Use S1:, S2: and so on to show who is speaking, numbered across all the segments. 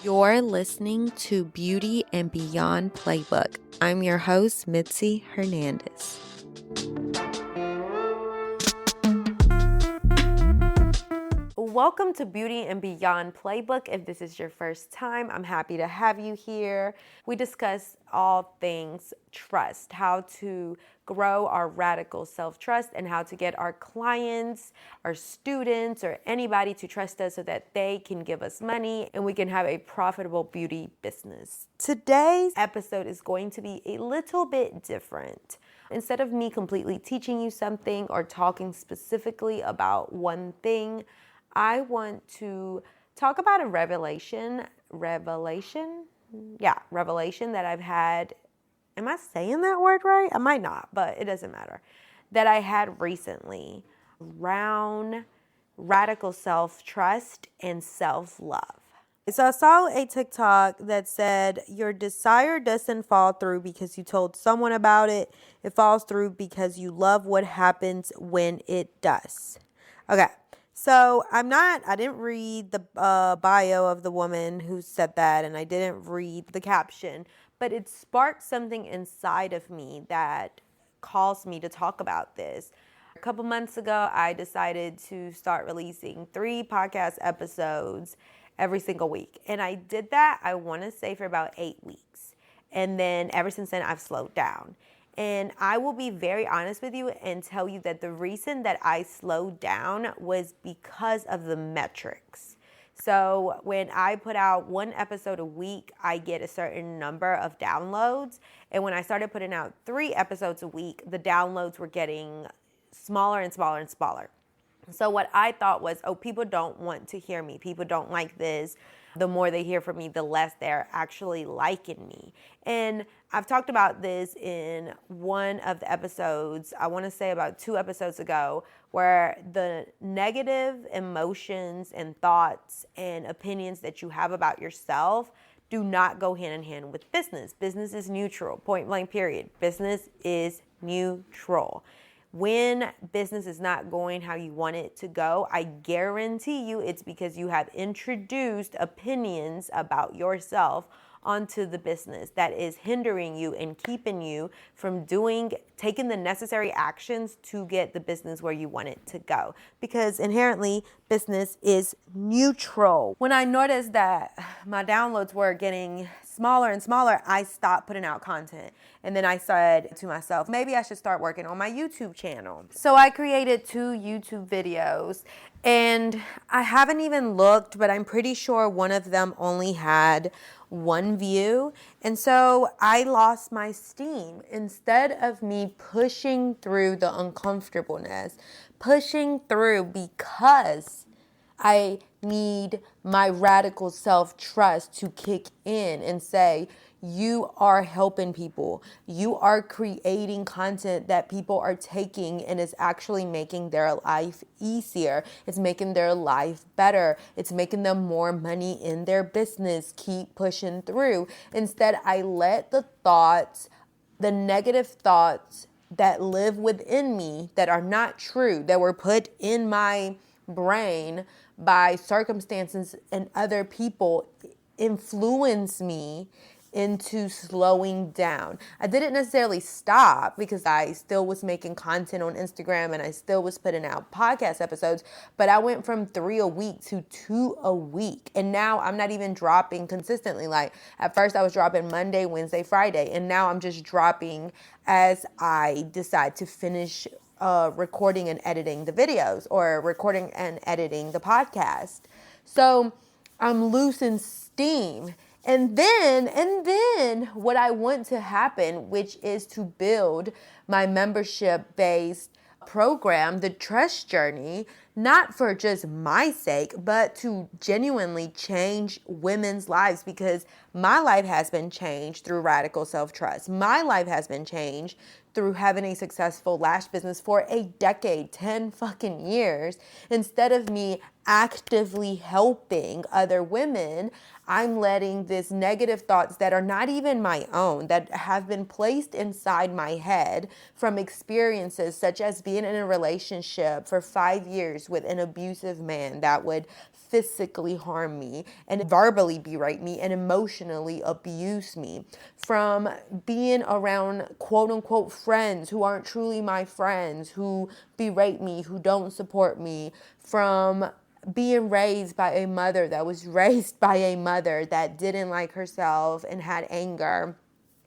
S1: You're listening to Beauty and Beyond Playbook. I'm your host, Mitsy Hernandez. Welcome to Beauty and Beyond Playbook. If this is your first time, I'm happy to have you here. We discuss all things trust, how to grow our radical self-trust, and how to get our clients, our students, or anybody to trust us so that they can give us money and we can have a profitable beauty business. Today's episode is going to be a little bit different. Instead of me completely teaching you something or talking specifically about one thing, I want to talk about a revelation that I've had. Am I saying that word right? I might not, but it doesn't matter. That I had recently around radical self-trust and self-love. So I saw a TikTok that said your desire doesn't fall through because you told someone about it. It falls through because you love what happens when it does. Okay. So I didn't read the bio of the woman who said that, and I didn't read the caption, but it sparked something inside of me that caused me to talk about this. A couple months ago, I decided to start releasing 3 podcast episodes every single week. And I did that, I want to say, for about 8 weeks. And then ever since then, I've slowed down. And I will be very honest with you and tell you that the reason that I slowed down was because of the metrics. So when I put out 1 episode a week, I get a certain number of downloads. And when I started putting out 3 episodes a week, the downloads were getting smaller and smaller and smaller. So what I thought was, people don't want to hear me. People don't like this. The more they hear from me, the less they're actually liking me. And I've talked about this in one of the episodes, I want to say about 2 episodes ago, where the negative emotions and thoughts and opinions that you have about yourself do not go hand in hand with business. Business is neutral, point blank period. Business is neutral. When business is not going how you want it to go, I guarantee you it's because you have introduced opinions about yourself onto the business that is hindering you and keeping you from taking the necessary actions to get the business where you want it to go. Because inherently, business is neutral. When I noticed that my downloads were getting smaller and smaller, I stopped putting out content. And then I said to myself, maybe I should start working on my YouTube channel. So I created 2 YouTube videos, and I haven't even looked, but I'm pretty sure one of them only had 1 view. And so I lost my steam. Instead of me pushing through the uncomfortableness, pushing through because I need my radical self-trust to kick in and say, you are helping people. You are creating content that people are taking and is actually making their life easier. It's making their life better. It's making them more money in their business. Keep pushing through. Instead, I let the negative thoughts that live within me that are not true, that were put in my brain by circumstances and other people, influence me into slowing down. I didn't necessarily stop because I still was making content on Instagram and I still was putting out podcast episodes, but I went from 3 a week to 2 a week. And now I'm not even dropping consistently. Like at first I was dropping Monday, Wednesday, Friday, and now I'm just dropping as I decide to finish recording and editing the videos or recording and editing the podcast. So I'm losing steam. And then what I want to happen, which is to build my membership-based program, the Trust Journey, not for just my sake, but to genuinely change women's lives, because my life has been changed through radical self-trust. My life has been changed through having a successful lash business for a decade, 10 fucking years. Instead of me actively helping other women, I'm letting these negative thoughts that are not even my own, that have been placed inside my head from experiences such as being in a relationship for 5 years with an abusive man that would physically harm me and verbally berate me and emotionally abuse me, from being around quote unquote friends who aren't truly my friends, who berate me, who don't support me, from being raised by a mother that was raised by a mother that didn't like herself and had anger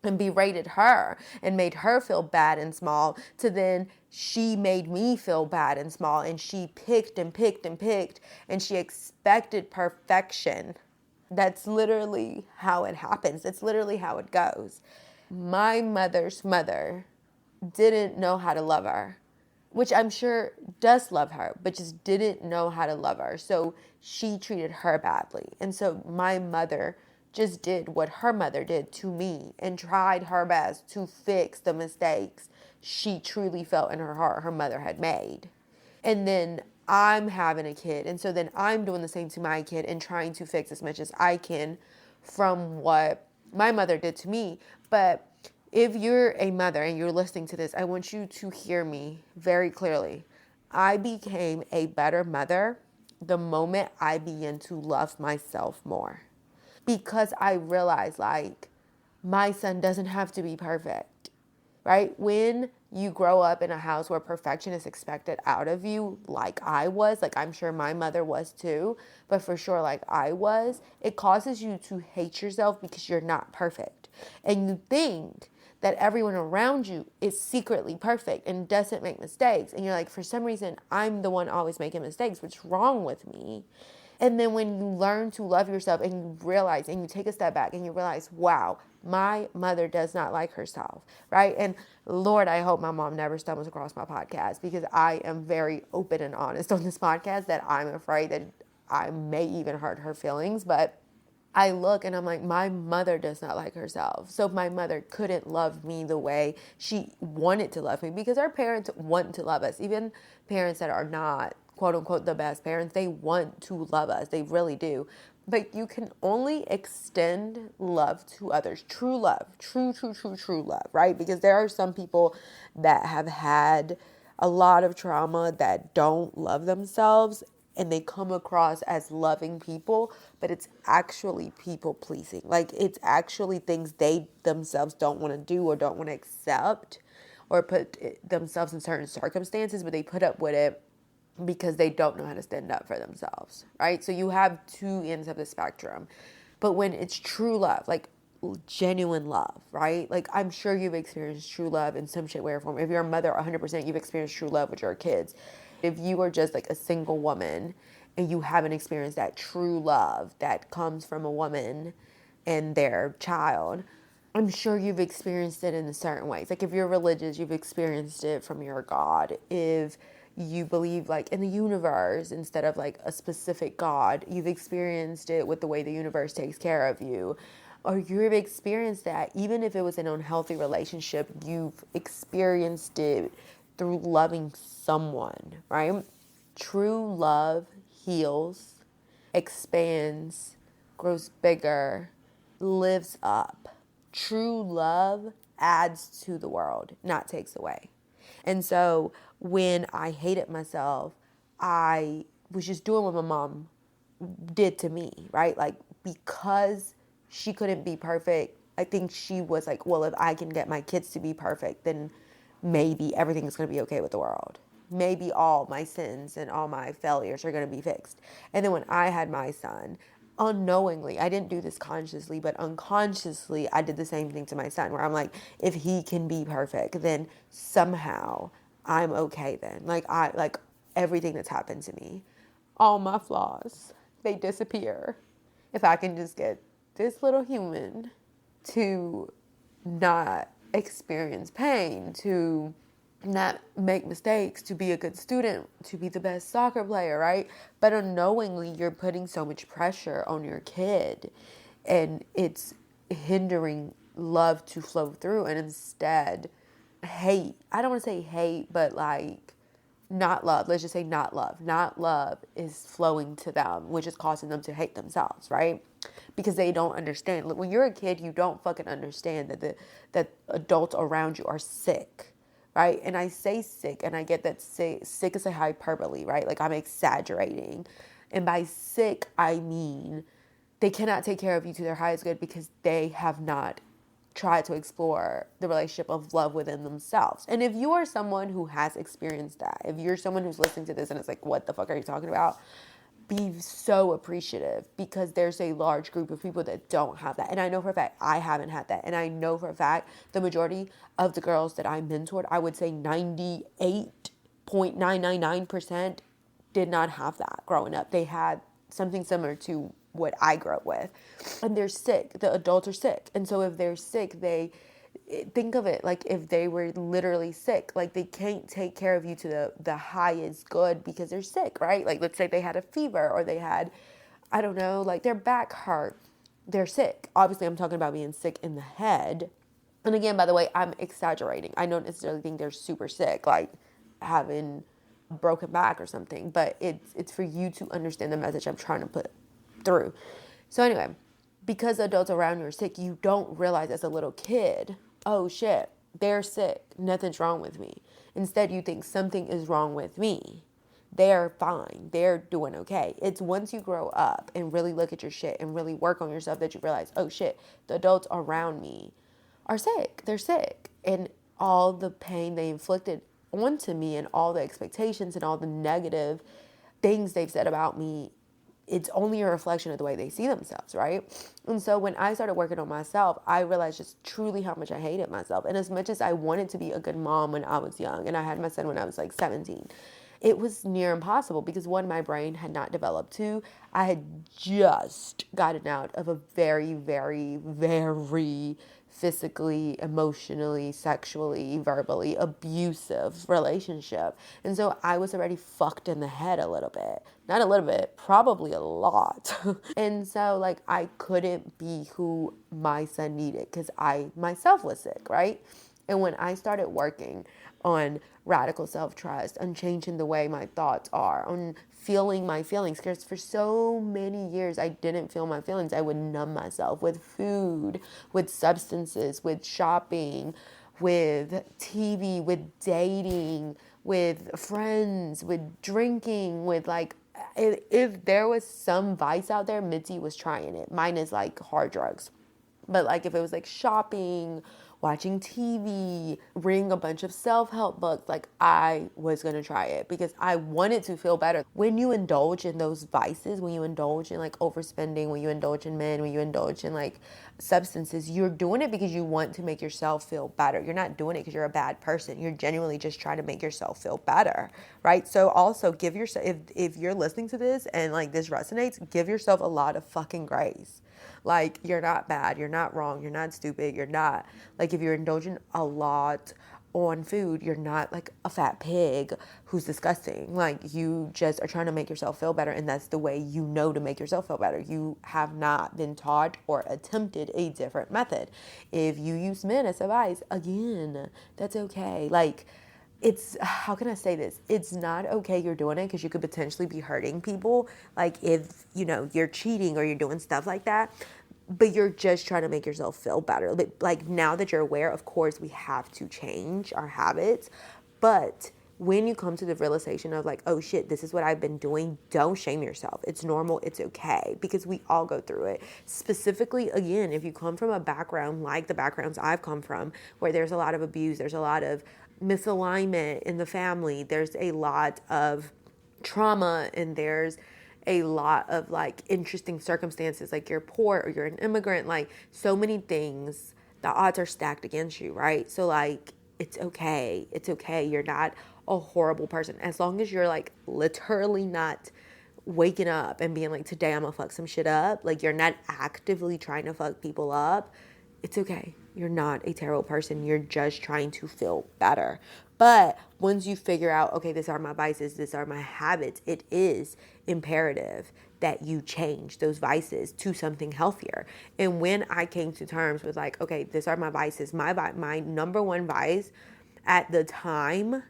S1: and berated her and made her feel bad and small, to then she made me feel bad and small, and she picked and picked and picked, and she expected perfection. That's literally how it happens. It's literally how it goes. My mother's mother didn't know how to love her, which I'm sure does love her, but just didn't know how to love her. So she treated her badly. And so my mother just did what her mother did to me and tried her best to fix the mistakes she truly felt in her heart her mother had made. And then I'm having a kid. And so then I'm doing the same to my kid and trying to fix as much as I can from what my mother did to me. But if you're a mother and you're listening to this, I want you to hear me very clearly. I became a better mother the moment I began to love myself more, because I realized, like, my son doesn't have to be perfect, right? When you grow up in a house where perfection is expected out of you, like I was, like I'm sure my mother was too, but for sure like I was, it causes you to hate yourself because you're not perfect. And you think that everyone around you is secretly perfect and doesn't make mistakes. And you're like, for some reason, I'm the one always making mistakes. What's wrong with me? And then when you learn to love yourself and you realize and you take a step back and you realize, wow, my mother does not like herself, right? And Lord, I hope my mom never stumbles across my podcast, because I am very open and honest on this podcast that I'm afraid that I may even hurt her feelings. But I look and I'm like, my mother does not like herself. So my mother couldn't love me the way she wanted to love me, because our parents want to love us. Even parents that are not, quote unquote, the best parents, they want to love us. They really do. But you can only extend love to others. True love. True love, right? Because there are some people that have had a lot of trauma that don't love themselves, and they come across as loving people, but it's actually people pleasing. Like, it's actually things they themselves don't want to do or don't want to accept, or put themselves in certain circumstances, but they put up with it because they don't know how to stand up for themselves, right? So you have two ends of the spectrum. But when it's true love, like genuine love, right? Like, I'm sure you've experienced true love in some shape, way, or form. If you're a mother, 100% you've experienced true love with your kids. If you are just like a single woman and you haven't experienced that true love that comes from a woman and their child, I'm sure you've experienced it in certain ways. Like, if you're religious, you've experienced it from your God. If you believe like in the universe instead of like a specific God, you've experienced it with the way the universe takes care of you. Or you've experienced that even if it was an unhealthy relationship, you've experienced it through loving someone, right? True love heals, expands, grows bigger, lives up. True love adds to the world, not takes away. And so when I hated myself, I was just doing what my mom did to me, right? Like, because she couldn't be perfect, I think she was like, well, if I can get my kids to be perfect, then maybe everything's going to be okay with the world. Maybe all my sins and all my failures are going to be fixed. And then when I had my son, unknowingly, I didn't do this consciously, but unconsciously, I did the same thing to my son, where I'm like, if he can be perfect, then somehow I'm okay then. Like everything that's happened to me, all my flaws, they disappear. If I can just get this little human to not experience pain, to not make mistakes, to be a good student, to be the best soccer player, right? But unknowingly, you're putting so much pressure on your kid, and it's hindering love to flow through. And instead, hate, I don't want to say hate, but like not love, let's just say not love is flowing to them, which is causing them to hate themselves, right? Because they don't understand. Look, when you're a kid, you don't fucking understand that adults around you are sick, right? And I say sick, and I get that sick is a hyperbole, right? Like, I'm exaggerating. And by sick, I mean they cannot take care of you to their highest good because they have not tried to explore the relationship of love within themselves. And if you are someone who has experienced that, if you're someone who's listening to this and it's like, what the fuck are you talking about? Be so appreciative, because there's a large group of people that don't have that. And I know for a fact I haven't had that. And I know for a fact the majority of the girls that I mentored, I would say 98.999% did not have that growing up. They had something similar to what I grew up with. And they're sick. The adults are sick. And so if they're sick, think of it like if they were literally sick, like they can't take care of you to the highest good because they're sick, right? Like let's say they had a fever, or they had, I don't know, like their back hurt. They're sick. Obviously, I'm talking about being sick in the head. And again, by the way, I'm exaggerating. I don't necessarily think they're super sick, like having a broken back or something, but it's for you to understand the message I'm trying to put through. So anyway, because adults around you are sick, you don't realize as a little kid, oh shit, they're sick, nothing's wrong with me. Instead, you think something is wrong with me. They're fine, they're doing okay. It's once you grow up and really look at your shit and really work on yourself that you realize, oh shit, the adults around me are sick, they're sick. And all the pain they inflicted onto me and all the expectations and all the negative things they've said about me, it's only a reflection of the way they see themselves, right? And so when I started working on myself, I realized just truly how much I hated myself. And as much as I wanted to be a good mom when I was young, and I had my son when I was like 17, it was near impossible because one, my brain had not developed. Two, I had just gotten out of a very, very, very physically, emotionally, sexually, verbally abusive relationship. And so I was already fucked in the head a little bit. Not a little bit, probably a lot. And so like I couldn't be who my son needed because I myself was sick, right? And when I started working on radical self-trust, on changing the way my thoughts are, on feeling my feelings, because for so many years I didn't feel my feelings. I would numb myself with food, with substances, with shopping, with TV, with dating, with friends, with drinking, with like, if there was some vice out there, Mitsy was trying it. Mine is like hard drugs. But like if it was like shopping, watching TV, reading a bunch of self-help books, like I was going to try it because I wanted to feel better. When you indulge in those vices, when you indulge in like overspending, when you indulge in men, when you indulge in like substances, you're doing it because you want to make yourself feel better. You're not doing it because you're a bad person. You're genuinely just trying to make yourself feel better, right? So also give yourself, if you're listening to this and like this resonates, give yourself a lot of fucking grace. Like, you're not bad, you're not wrong, you're not stupid, you're not, like, if you're indulging a lot on food, you're not like a fat pig who's disgusting. Like, you just are trying to make yourself feel better, and that's the way you know to make yourself feel better. You have not been taught or attempted a different method. If you use men as a vice, again, that's okay. Like, it's, how can I say this? It's not okay you're doing it because you could potentially be hurting people. Like if, you know, you're cheating or you're doing stuff like that, but you're just trying to make yourself feel better. But like now that you're aware, of course, we have to change our habits. But when you come to the realization of like, oh shit, this is what I've been doing, don't shame yourself. It's normal, it's okay, because we all go through it. Specifically, again, if you come from a background like the backgrounds I've come from, where there's a lot of abuse, there's a lot of misalignment in the family, there's a lot of trauma, and there's a lot of like interesting circumstances, like you're poor or you're an immigrant, like so many things, the odds are stacked against you, right? So like it's okay, you're not a horrible person as long as you're like literally not waking up and being like, today I'm gonna fuck some shit up. Like you're not actively trying to fuck people up. It's okay. You're not a terrible person. You're just trying to feel better. But once you figure out, okay, these are my vices, these are my habits, it is imperative that you change those vices to something healthier. And when I came to terms with like, okay, these are my vices, my number one vice at the time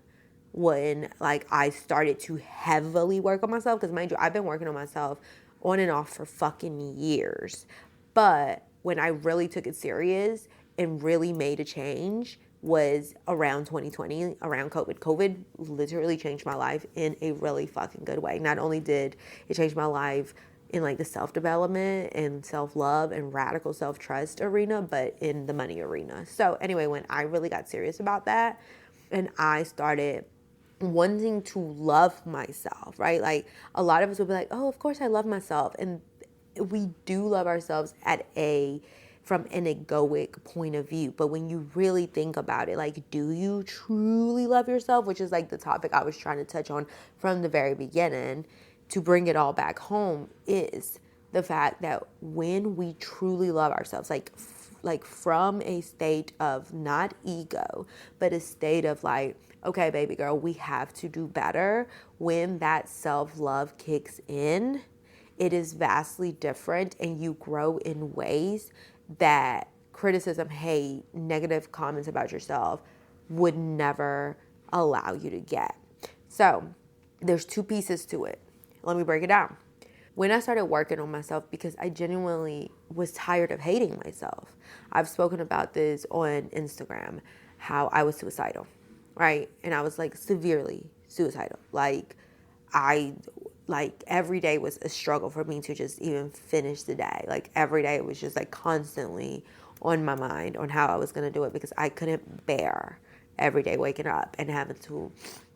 S1: when like I started to heavily work on myself, because mind you, I've been working on myself on and off for fucking years. But when I really took it serious and really made a change, was around 2020, around COVID. COVID literally changed my life in a really fucking good way. Not only did it change my life in like the self-development and self-love and radical self-trust arena, but in the money arena. So anyway, when I really got serious about that and I started wanting to love myself, right? Like a lot of us will be like, oh, of course I love myself. And we do love ourselves from an egoic point of view. But when you really think about it, like, do you truly love yourself? Which is like the topic I was trying to touch on from the very beginning to bring it all back home, is the fact that when we truly love ourselves, like from a state of not ego, but a state of like, okay, baby girl, we have to do better. When that self-love kicks in, it is vastly different, and you grow in ways that criticism, hate, negative comments about yourself would never allow you to get. So there's two pieces to it. Let me break it down. When I started working on myself, because I genuinely was tired of hating myself. I've spoken about this on Instagram, how I was suicidal, right? And I was like severely suicidal. Like every day was a struggle for me to just even finish the day. Like every day it was just like constantly on my mind on how I was going to do it, because I couldn't bear every day waking up and having to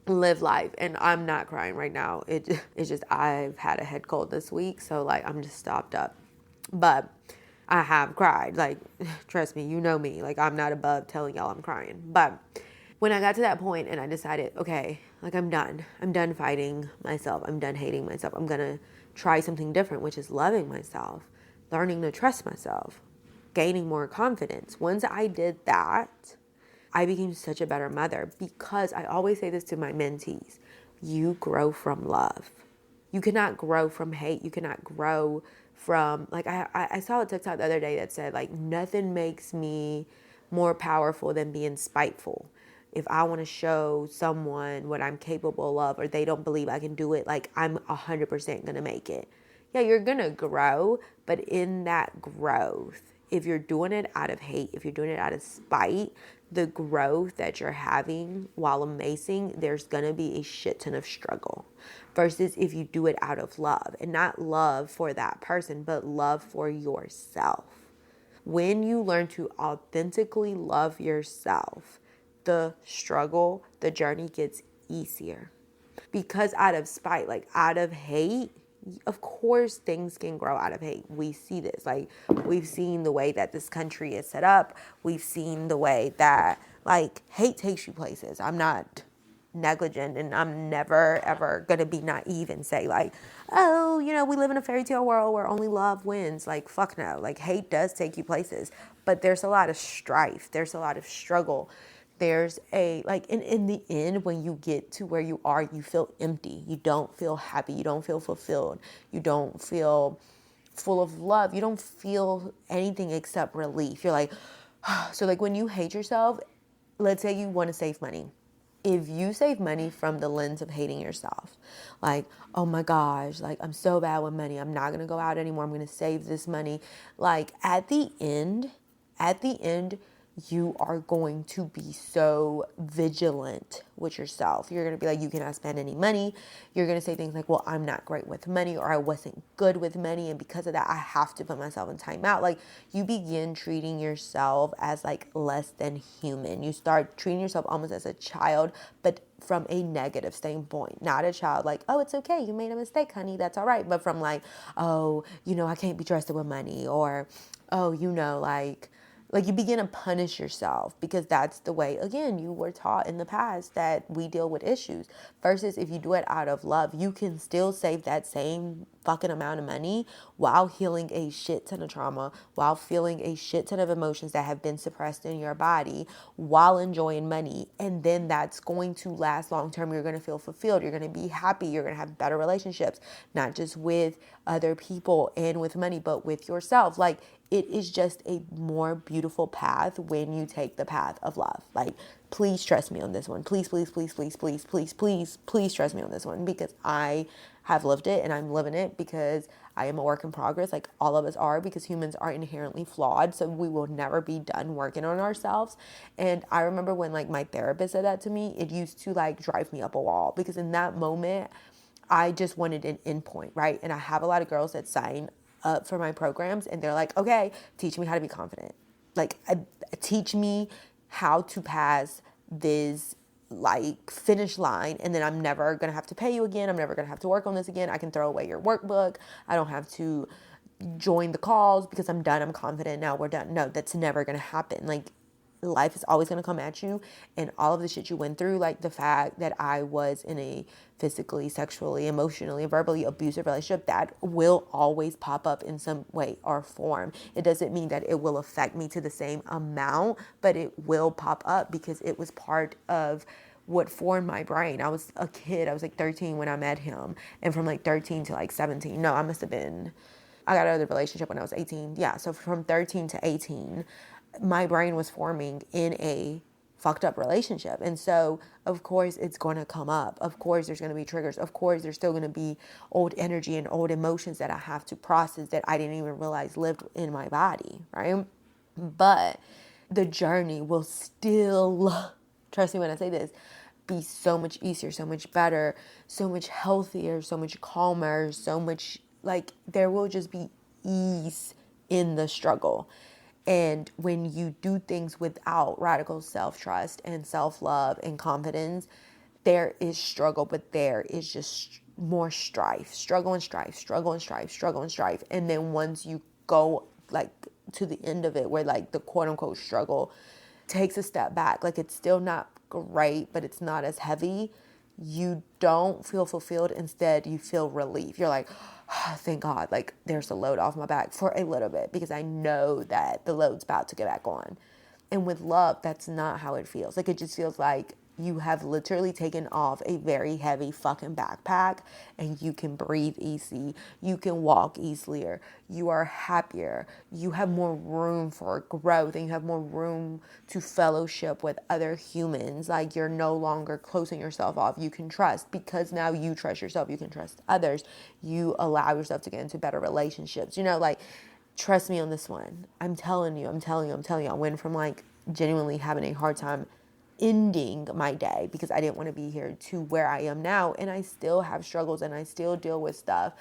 S1: live life. And I'm not crying right now. It's just I've had a head cold this week, so like I'm just stopped up. But I have cried. Like, trust me, you know me. Like, I'm not above telling y'all I'm crying. But when I got to that point and I decided, okay, like I'm done. I'm done fighting myself. I'm done hating myself. I'm going to try something different, which is loving myself, learning to trust myself, gaining more confidence. Once I did that, I became such a better mother, because I always say this to my mentees: you grow from love. You cannot grow from hate. You cannot grow from, like, I saw a TikTok the other day that said, like, nothing makes me more powerful than being spiteful. If I want to show someone what I'm capable of, or they don't believe I can do it, like, I'm 100% going to make it. Yeah, you're going to grow, but in that growth, if you're doing it out of hate, if you're doing it out of spite, the growth that you're having, while amazing, there's going to be a shit ton of struggle. Versus if you do it out of love, and not love for that person, but love for yourself. When you learn to authentically love yourself, the struggle, the journey gets easier. Because out of spite, like out of hate, of course things can grow out of hate. We see this. Like, we've seen the way that this country is set up. We've seen the way that, like, hate takes you places. I'm not negligent, and I'm never ever gonna be naive and say like, oh, we live in a fairy tale world where only love wins. Like, fuck no. Like, hate does take you places, but there's a lot of strife, there's a lot of struggle. There's in the end, when you get to where you are, you feel empty. You don't feel happy. You don't feel fulfilled. You don't feel full of love. You don't feel anything except relief. You're like, so like when you hate yourself, let's say you want to save money. If you save money from the lens of hating yourself, like, oh my gosh, like, I'm so bad with money, I'm not going to go out anymore, I'm going to save this money. Like, at the end, you are going to be so vigilant with yourself. You're going to be like, you cannot spend any money. You're going to say things like, well, I'm not great with money, or I wasn't good with money, and because of that, I have to put myself in timeout. Like, you begin treating yourself as like less than human. You start treating yourself almost as a child, but from a negative standpoint. Not a child like, oh, it's okay, you made a mistake, honey, that's all right. But from like, oh, I can't be trusted with money, or, oh, like you begin to punish yourself, because that's the way, again, you were taught in the past that we deal with issues. Versus if you do it out of love, you can still save that same fucking amount of money while healing a shit ton of trauma, while feeling a shit ton of emotions that have been suppressed in your body, while enjoying money. And then that's going to last long term. You're going to feel fulfilled. You're going to be happy. You're going to have better relationships, not just with other people and with money, but with yourself. Like, it is just a more beautiful path when you take the path of love. Like, please trust me on this one. Please, please, please, please, please, please, please, please trust me on this one, because I have lived it and I'm living it because I am a work in progress. Like all of us are, because humans are inherently flawed. So we will never be done working on ourselves. And I remember when like my therapist said that to me, it used to like drive me up a wall, because in that moment, I just wanted an endpoint, right? And I have a lot of girls that sign up for my programs and they're like, okay, teach me how to be confident. Like, teach me how to pass this like finish line, and then I'm never gonna have to pay you again. I'm never gonna have to work on this again. I can throw away your workbook. I don't have to join the calls because I'm done. I'm confident now. We're done. No, that's never gonna happen. Like, life is always going to come at you, and all of the shit you went through, like the fact that I was in a physically, sexually, emotionally, verbally abusive relationship, that will always pop up in some way or form. It doesn't mean that it will affect me to the same amount, but it will pop up because it was part of what formed my brain. I was a kid. I was like 13 when I met him, and from like 13 to like 17, no, I must have been, I got out of the relationship when I was 18. Yeah, so from 13 to 18, my brain was forming in a fucked up relationship. And so, of course, it's going to come up. Of course, there's going to be triggers. Of course, there's still going to be old energy and old emotions that I have to process that I didn't even realize lived in my body, right? But the journey will still, trust me when I say this, be so much easier, so much better, so much healthier, so much calmer, so much, like, there will just be ease in the struggle. And when you do things without radical self-trust and self-love and confidence, there is struggle, but there is just more strife, struggle and strife, struggle and strife, struggle and strife. And then once you go like to the end of it, where like the quote unquote struggle takes a step back, like it's still not great, but it's not as heavy, you don't feel fulfilled. Instead, you feel relief. You're like, oh, thank God, like there's a load off my back for a little bit, because I know that the load's about to get back on. And with love, that's not how it feels. Like, it just feels like you have literally taken off a very heavy fucking backpack and you can breathe easy. You can walk easier. You are happier. You have more room for growth, and you have more room to fellowship with other humans. Like, you're no longer closing yourself off. You can trust, because now you trust yourself. You can trust others. You allow yourself to get into better relationships. You know, like, trust me on this one. I'm telling you. I went from like genuinely having a hard time ending my day because I didn't want to be here, to where I am now. And I still have struggles and I still deal with stuff.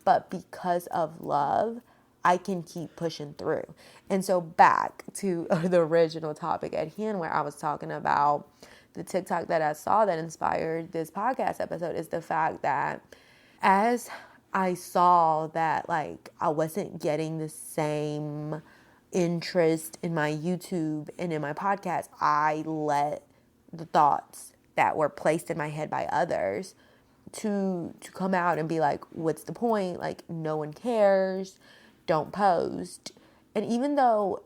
S1: But because of love, I can keep pushing through. And so back to the original topic at hand, where I was talking about the TikTok that I saw that inspired this podcast episode, is the fact that as I saw that like I wasn't getting the same interest in my YouTube and in my podcast, I let the thoughts that were placed in my head by others to come out and be like, what's the point? Like, no one cares. Don't post. And even though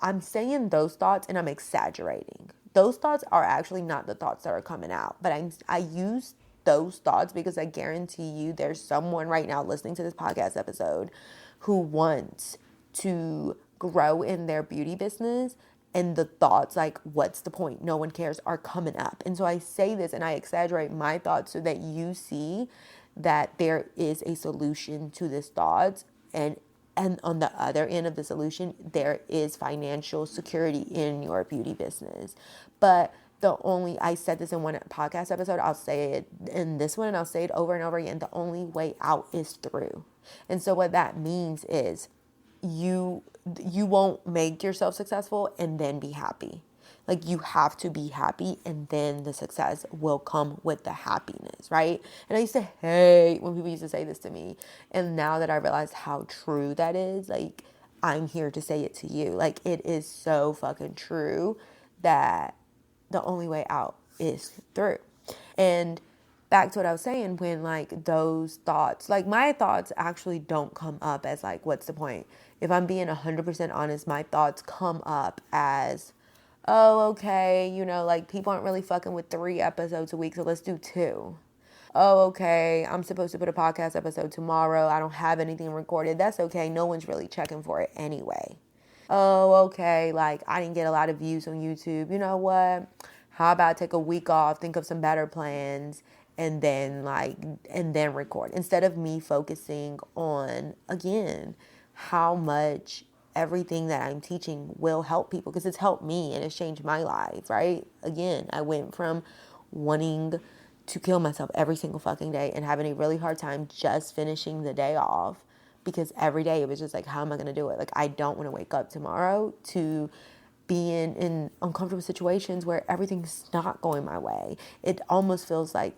S1: I'm saying those thoughts and I'm exaggerating, those thoughts are actually not the thoughts that are coming out. But I use those thoughts because I guarantee you there's someone right now listening to this podcast episode who wants to grow in their beauty business, and the thoughts like, what's the point? No one cares, are coming up. And so I say this and I exaggerate my thoughts so that you see that there is a solution to this thoughts, and on the other end of the solution, there is financial security in your beauty business. But I said this in one podcast episode, I'll say it in this one, and I'll say it over and over again, the only way out is through. And so what that means is you won't make yourself successful and then be happy. Like, you have to be happy, and then the success will come with the happiness, right? And I used to hate when people used to say this to me. And now that I realize how true that is, like, I'm here to say it to you. Like, it is so fucking true that the only way out is through. And back to what I was saying, when like those thoughts, like my thoughts actually don't come up as like, what's the point? If I'm being 100% honest, my thoughts come up as, oh, okay, you know, like people aren't really fucking with 3 episodes a week, so let's do 2. Oh, okay, I'm supposed to put a podcast episode tomorrow. I don't have anything recorded. That's okay. No one's really checking for it anyway. Oh, okay, like I didn't get a lot of views on YouTube. You know what? How about I take a week off, think of some better plans, and then record, instead of me focusing on, again, how much everything that I'm teaching will help people, because it's helped me and it's changed my life, right? Again, I went from wanting to kill myself every single fucking day and having a really hard time just finishing the day off, because every day it was just like, how am I going to do it? Like, I don't want to wake up tomorrow, to being in uncomfortable situations where everything's not going my way. It almost feels like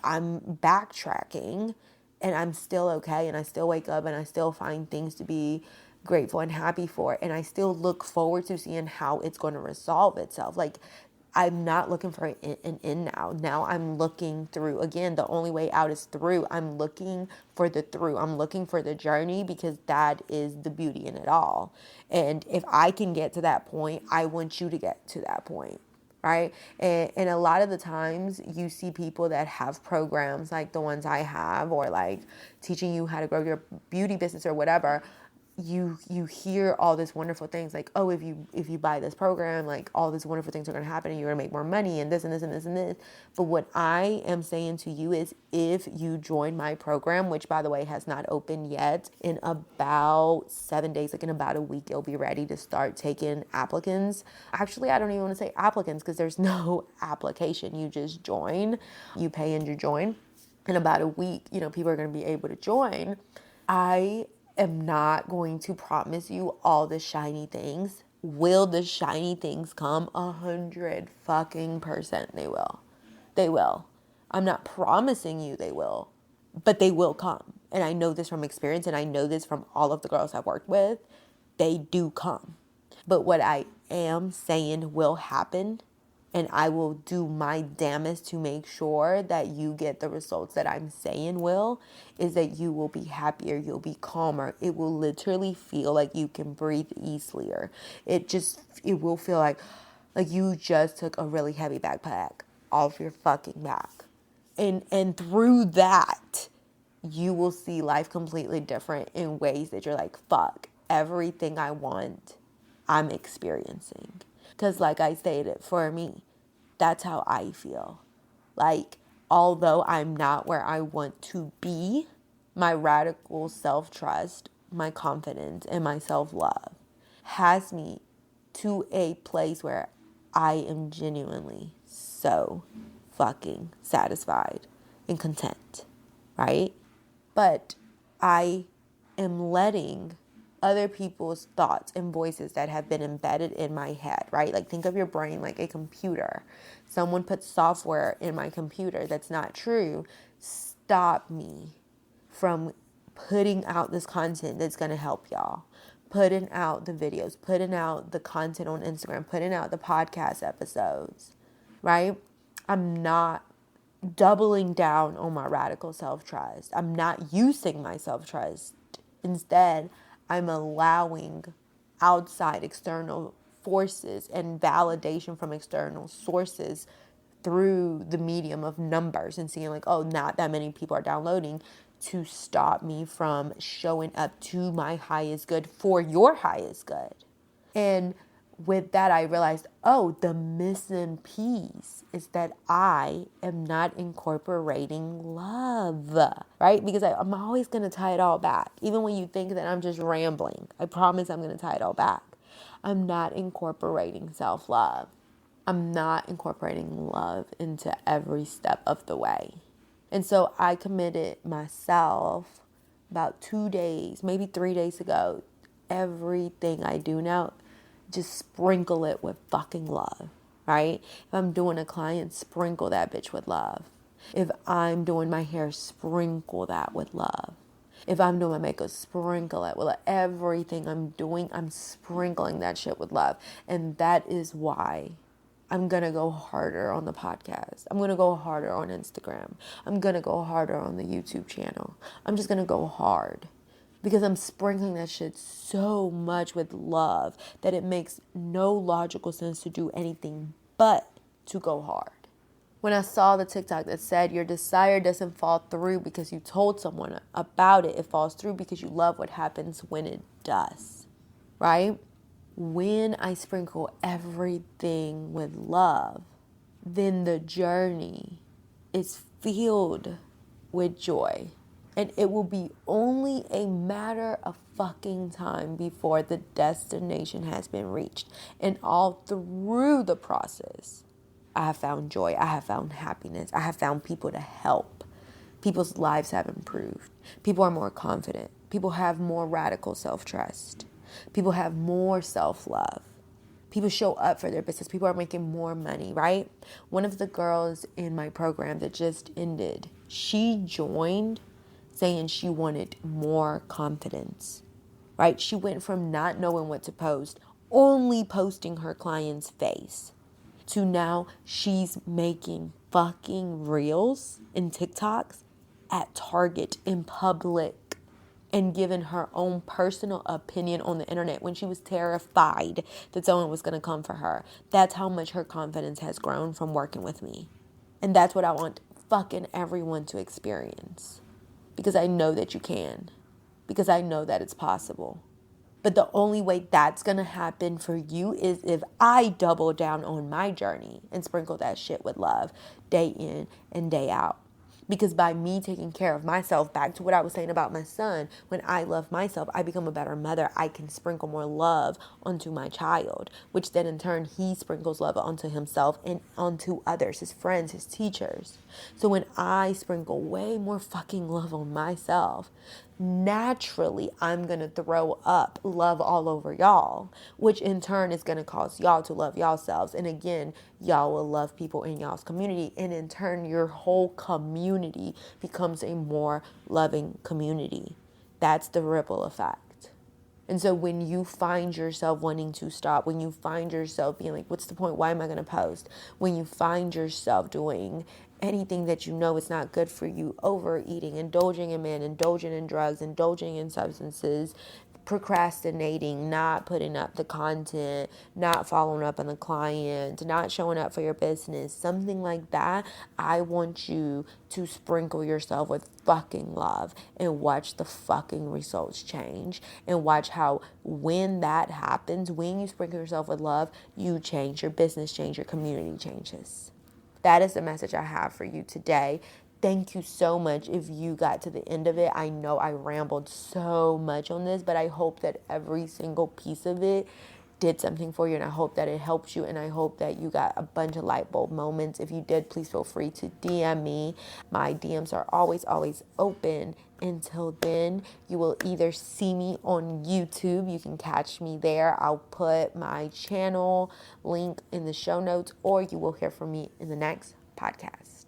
S1: I'm backtracking and I'm still okay, and I still wake up and I still find things to be grateful and happy for, and I still look forward to seeing how it's going to resolve itself. Like, I'm not looking for an end now. Now I'm looking through. Again, the only way out is through. I'm looking for the through. I'm looking for the journey, because that is the beauty in it all. And if I can get to that point, I want you to get to that point. Right? And a lot of the times you see people that have programs like the ones I have, or like teaching you how to grow your beauty business or whatever. You hear all this wonderful things like, oh, if you buy this program, like all these wonderful things are going to happen and you're going to make more money and this and this and this and this. But what I am saying to you is, if you join my program, which by the way has not opened yet, in about 7 days, like in about a week, you'll be ready to start taking applicants. Actually, I don't even want to say applicants, because there's no application. You just join, you pay and you join. In about a week, people are going to be able to join. I am not going to promise you all the shiny things. Will the shiny things come? 100% they will. They will. I'm not promising you they will, but they will come. And I know this from experience, and I know this from all of the girls I've worked with. They do come. But what I am saying will happen, and I will do my damnest to make sure that you get the results that I'm saying will, is that you will be happier, you'll be calmer. It will literally feel like you can breathe easier. It will feel like you just took a really heavy backpack off your fucking back. And through that, you will see life completely different in ways that you're like, fuck, everything I want, I'm experiencing. Because like I stated, for me, that's how I feel. Like, although I'm not where I want to be, my radical self-trust, my confidence, and my self-love has me to a place where I am genuinely so fucking satisfied and content, right? But I am letting other people's thoughts and voices that have been embedded in my head, right? Like, think of your brain like a computer. Someone put software in my computer that's not true. Stop me from putting out this content that's going to help y'all. Putting out the videos, putting out the content on Instagram, putting out the podcast episodes, right? I'm not doubling down on my radical self-trust. I'm not using my self-trust. Instead, I'm allowing outside external forces and validation from external sources through the medium of numbers, and seeing like, oh, not that many people are downloading, to stop me from showing up to my highest good for your highest good. And with that, I realized, oh, the missing piece is that I am not incorporating love, right? Because I'm always going to tie it all back. Even when you think that I'm just rambling, I promise I'm going to tie it all back. I'm not incorporating self-love. I'm not incorporating love into every step of the way. And so I committed myself about 2 days, maybe 3 days ago, everything I do now, just sprinkle it with fucking love, right? If I'm doing a client, sprinkle that bitch with love. If I'm doing my hair, sprinkle that with love. If I'm doing my makeup, sprinkle it with love. Everything I'm doing, I'm sprinkling that shit with love. And that is why I'm going to go harder on the podcast. I'm going to go harder on Instagram. I'm going to go harder on the YouTube channel. I'm just going to go hard, because I'm sprinkling that shit so much with love that it makes no logical sense to do anything but to go hard. When I saw the TikTok that said your desire doesn't fall through because you told someone about it, it falls through because you love what happens when it does, right? When I sprinkle everything with love, then the journey is filled with joy. And it will be only a matter of fucking time before the destination has been reached. And all through the process, I have found joy. I have found happiness. I have found people to help. People's lives have improved. People are more confident. People have more radical self-trust. People have more self-love. People show up for their business. People are making more money, right? One of the girls in my program that just ended, she joined saying she wanted more confidence, right? She went from not knowing what to post, only posting her client's face, to now she's making fucking reels and TikToks at Target in public and giving her own personal opinion on the internet when she was terrified that someone was going to come for her. That's how much her confidence has grown from working with me. And that's what I want fucking everyone to experience. Because I know that you can. Because I know that it's possible. But the only way that's going to happen for you is if I double down on my journey and sprinkle that shit with love day in and day out. Because by me taking care of myself, back to what I was saying about my son, when I love myself, I become a better mother. I can sprinkle more love onto my child, which then in turn, he sprinkles love onto himself and onto others, his friends, his teachers. So when I sprinkle way more fucking love on myself, naturally I'm going to throw up love all over y'all, which in turn is going to cause y'all to love y'all selves. And again, y'all will love people in y'all's community. And in turn, your whole community becomes a more loving community. That's the ripple effect. And so when you find yourself wanting to stop, when you find yourself being like, what's the point? Why am I going to post? When you find yourself doing anything that you know is not good for you, overeating, indulging in men, indulging in drugs, indulging in substances, procrastinating, not putting up the content, not following up on the client, not showing up for your business, something like that, I want you to sprinkle yourself with fucking love and watch the fucking results change. And watch how when that happens, when you sprinkle yourself with love, you change, your business changes, your community changes. That is the message I have for you today. Thank you so much if you got to the end of it. I know I rambled so much on this, but I hope that every single piece of it did something for you, and I hope that it helped you, and I hope that you got a bunch of light bulb moments. If you did, please feel free to DM me. My DMs are always open. Until then, you will either see me on YouTube. You can catch me there. I'll put my channel link in the show notes, or you will hear from me in the next podcast.